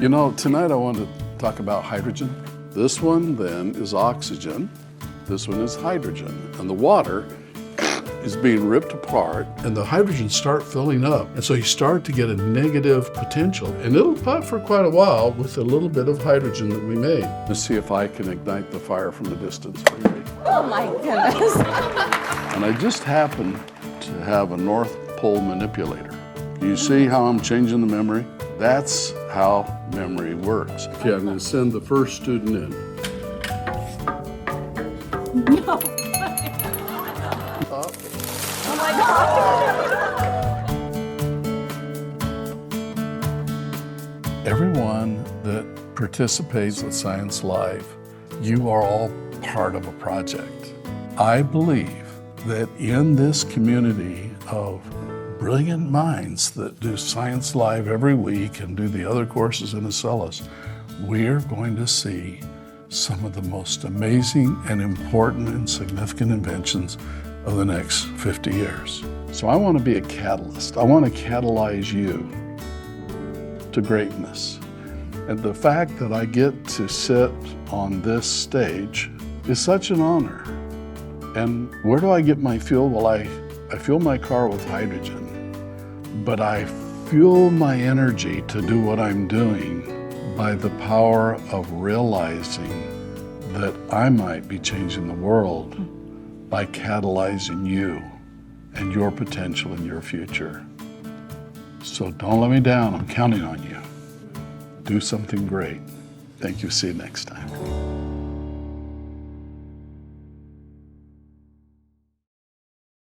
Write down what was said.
You know, tonight I want to talk about hydrogen. This one then is oxygen. This one is hydrogen. And the water is being ripped apart and the hydrogen start filling up. And so you start to get a negative potential. And it'll pop for quite a while with a little bit of hydrogen that we made. Let's see if I can ignite the fire from a distance. Are you ready? Oh my goodness. And I just happen to have a North Pole manipulator. You see how I'm changing the memory? That's how memory works. Okay, I'm going to send the first student in. No. Oh my God. Everyone that participates in Science Live, you are all part of a project. I believe that in this community of brilliant minds that do Science Live every week and do the other courses in Acellus, we're going to see some of the most amazing and important and significant inventions of the next 50 years. So I want to be a catalyst. I want to catalyze you to greatness. And the fact that I get to sit on this stage is such an honor. And where do I get my fuel? Well, I fuel my car with hydrogen, but I fuel my energy to do what I'm doing by the power of realizing that I might be changing the world by catalyzing you and your potential and your future. So don't let me down, I'm counting on you. Do something great. Thank you, see you next time.